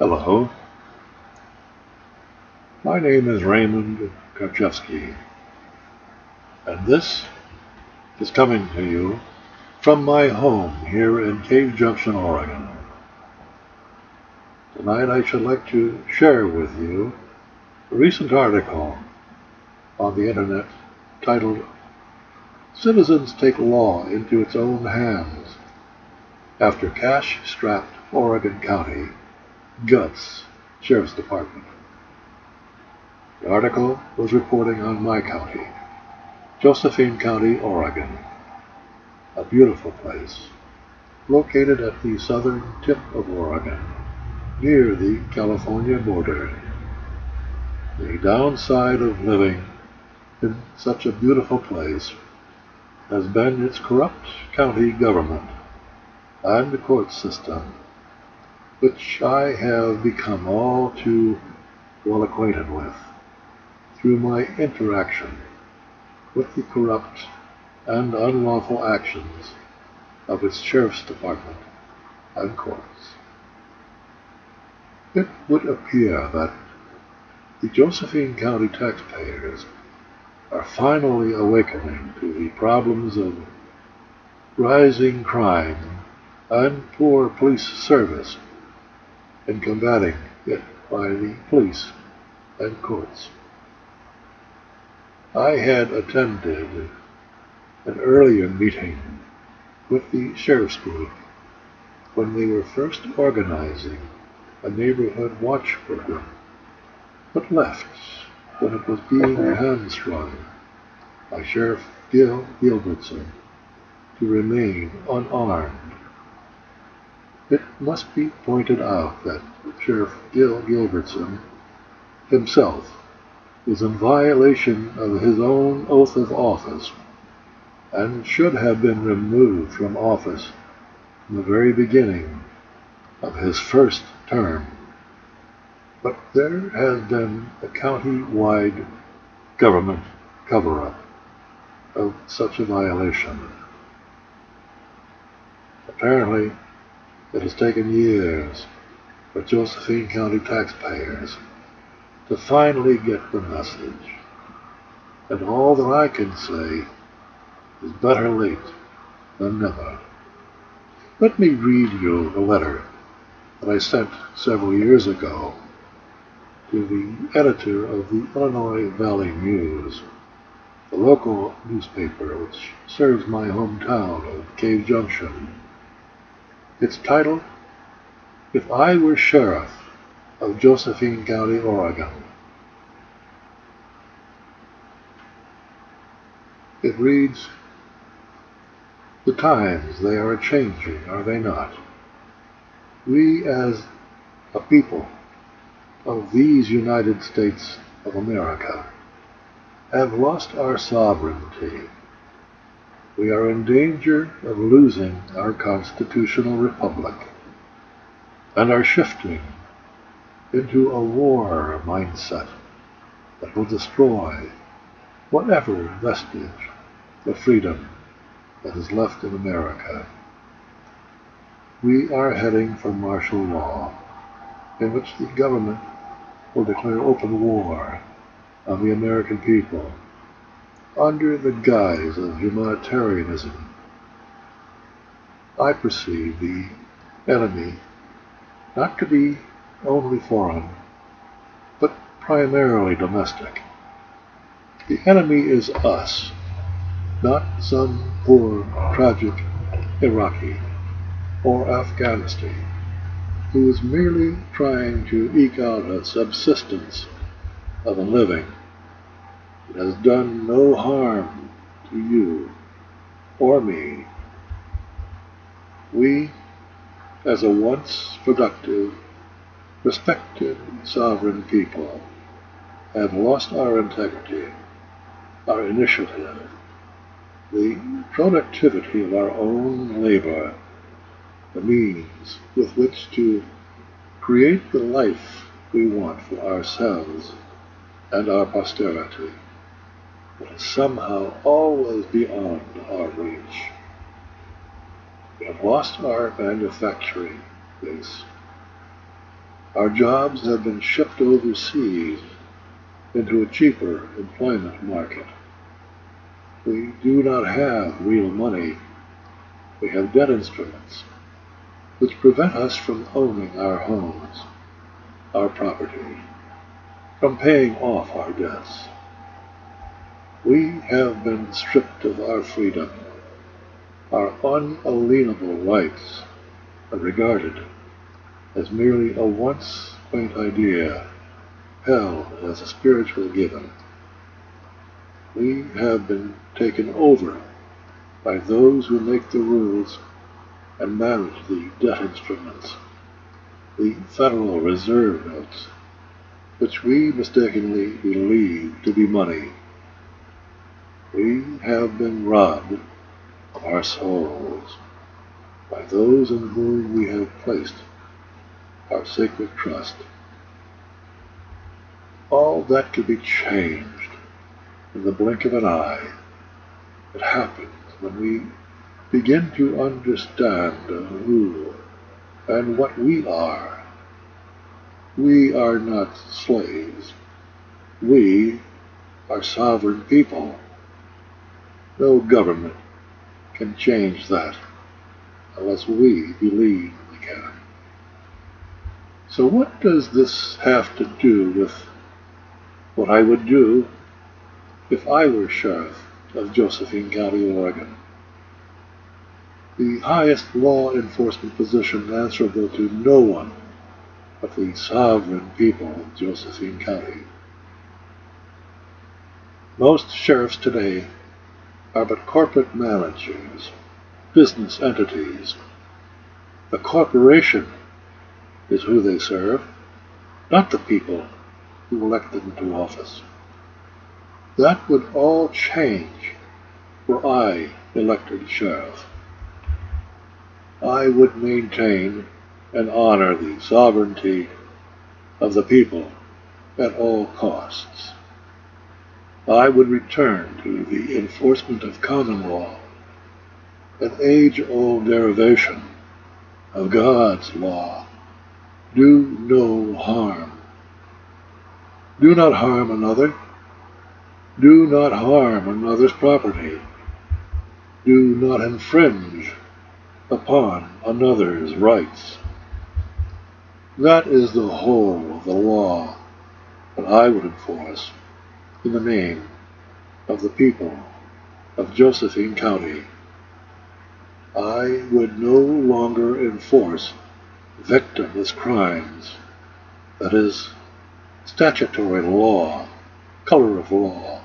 Hello, my name is Raymond Karchevsky, and this is coming to you from my home here in Cave Junction, Oregon. Tonight I should like to share with you a recent article on the internet titled "Citizens Take Law into Its Own Hands After Cash-Strapped Oregon County Guts Sheriff's Department." The article was reporting on my county, Josephine County, Oregon, a beautiful place located at the southern tip of Oregon, near the California border. The downside of living in such a beautiful place has been its corrupt county government and the court system, which I have become all too well acquainted with through my interaction with the corrupt and unlawful actions of its sheriff's department and courts. It would appear that the Josephine County taxpayers are finally awakening to the problems of rising crime and poor police service in combating it by the police and courts. I had attended an earlier meeting with the sheriff's group when they were first organizing a neighborhood watch program, but left when it was being hamstrung by Sheriff Gil Gilbertson to remain unarmed. It must be pointed out that Sheriff Gil Gilbertson himself is in violation of his own oath of office and should have been removed from office from the very beginning of his first term. But there has been a county-wide government cover-up of such a violation. Apparently, it has taken years for Josephine County taxpayers to finally get the message, and all that I can say is better late than never. Let me read you a letter that I sent several years ago to the editor of the Illinois Valley News, the local newspaper which serves my hometown of Cave Junction. It's titled, "If I Were Sheriff of Josephine County, Oregon." It reads, "The times, they are changing, are they not? We as a people of these United States of America have lost our sovereignty. We are in danger of losing our constitutional republic and are shifting into a war mindset that will destroy whatever vestige of freedom that is left in America. We are heading for martial law, in which the government will declare open war on the American people under the guise of humanitarianism. I perceive the enemy not to be only foreign, but primarily domestic. The enemy is us, not some poor, tragic Iraqi or Afghanistan who is merely trying to eke out a subsistence of a living that has done no harm to you or me. We, as a once productive, respected sovereign people, have lost our integrity, our initiative, the productivity of our own labor, the means with which to create the life we want for ourselves and our posterity, but is somehow always beyond our reach. We have lost our manufacturing base. Our jobs have been shipped overseas into a cheaper employment market. We do not have real money. We have debt instruments, which prevent us from owning our homes, our property, from paying off our debts. We have been stripped of our freedom. Our unalienable rights are regarded as merely a once quaint idea held as a spiritual given. We have been taken over by those who make the rules and manage the debt instruments, the Federal Reserve notes, which we mistakenly believe to be money. We have been robbed of our souls by those in whom we have placed our sacred trust. All that could be changed in the blink of an eye. It happens when we begin to understand who and what we are. We are not slaves. We are sovereign people. No government can change that unless we believe we can. So what does this have to do with what I would do if I were sheriff of Josephine County, Oregon? The highest law enforcement position answerable to no one but the sovereign people of Josephine County. Most sheriffs today are but corporate managers, business entities. The corporation is who they serve, not the people who elect them to office. That would all change were I elected sheriff. I would maintain and honor the sovereignty of the people at all costs. I would return to the enforcement of common law, an age-old derivation of God's law. Do no harm. Do not harm another. Do not harm another's property. Do not infringe upon another's rights. That is the whole of the law that I would enforce in the name of the people of Josephine County. I would no longer enforce victimless crimes, that is, statutory law, color of law,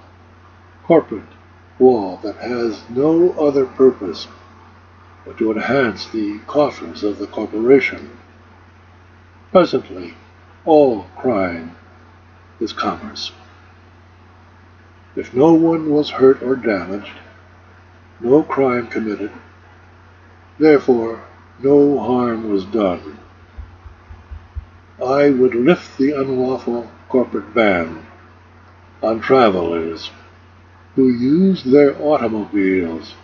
corporate law that has no other purpose but to enhance the coffers of the corporation. Presently, all crime is commerce. If no one was hurt or damaged, no crime committed, therefore no harm was done. I would lift the unlawful corporate ban on travelers who use their automobiles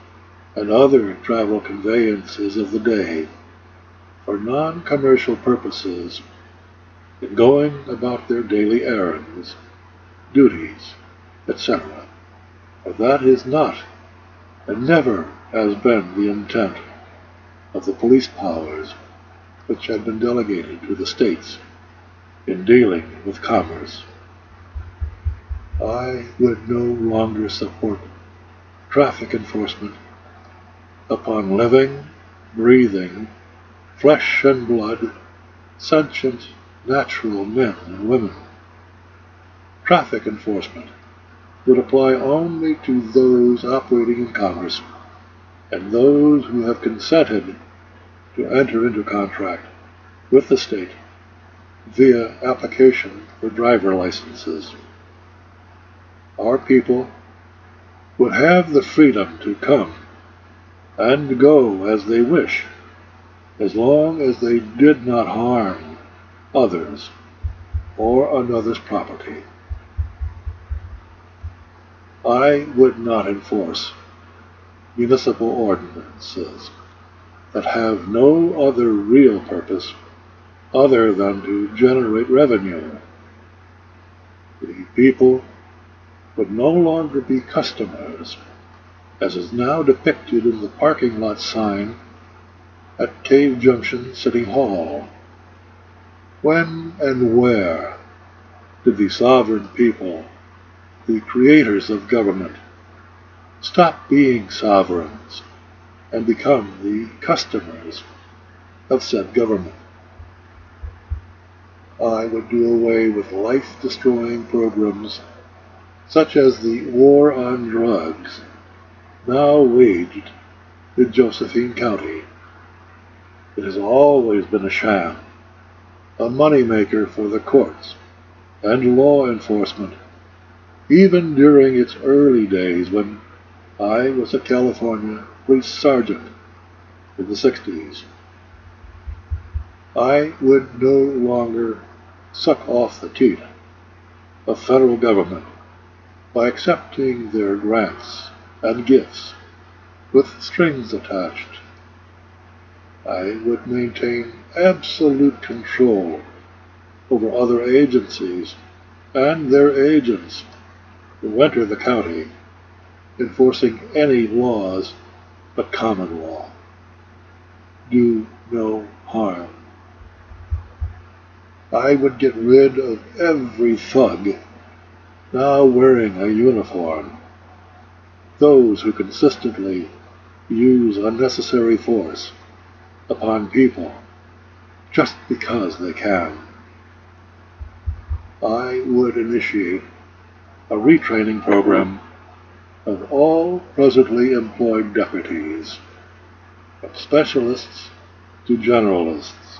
and other travel conveyances of the day for non-commercial purposes in going about their daily errands, duties, etc. For that is not and never has been the intent of the police powers which had been delegated to the states in dealing with commerce. I would no longer support traffic enforcement upon living, breathing, flesh and blood, sentient, natural men and women. Traffic enforcement would apply only to those operating in commerce and those who have consented to enter into contract with the state via application for driver licenses. Our people would have the freedom to come and go as they wish, as long as they did not harm others or another's property. I would not enforce municipal ordinances that have no other real purpose other than to generate revenue. The people would no longer be customers, as is now depicted in the parking lot sign at Cave Junction City Hall. When and where did the sovereign people, the creators of government, stop being sovereigns and become the customers of said government? I would do away with life-destroying programs such as the war on drugs now waged in Josephine County. It has always been a sham, a moneymaker for the courts and law enforcement, even during its early days when I was a California police sergeant in the 60s. I would no longer suck off the teat of federal government by accepting their grants and gifts with strings attached. I would maintain absolute control over other agencies and their agents who enter the county, enforcing any laws but common law. Do no harm. I would get rid of every thug now wearing a uniform, those who consistently use unnecessary force upon people just because they can. I would initiate a retraining program of all presently employed deputies, from specialists to generalists,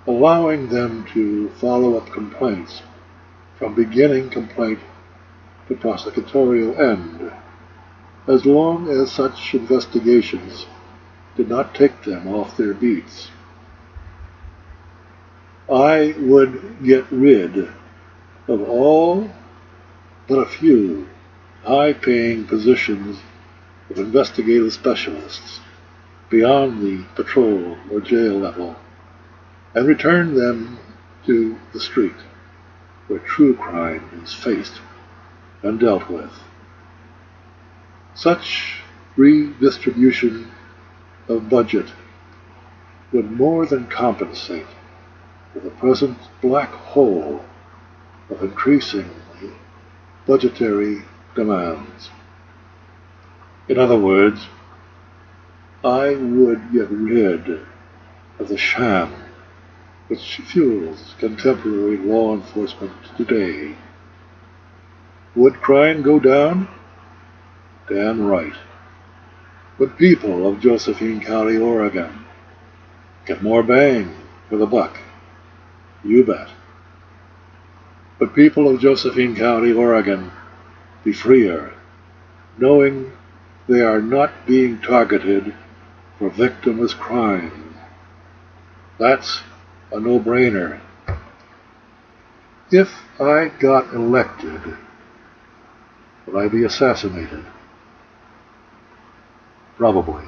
allowing them to follow up complaints from beginning complaint to prosecutorial end, as long as such investigations did not take them off their beats. I would get rid of all but a few high-paying positions of investigative specialists beyond the patrol or jail level, and return them to the street, where true crime is faced and dealt with. Such redistribution of budget would more than compensate for the present black hole of increasing budgetary demands. In other words, I would get rid of the sham which fuels contemporary law enforcement today. Would crime go down? Damn right. Would people of Josephine County, Oregon, get more bang for the buck? You bet. But people of Josephine County, Oregon, be freer, knowing they are not being targeted for victimless crime. That's a no-brainer. If I got elected, would I be assassinated? Probably.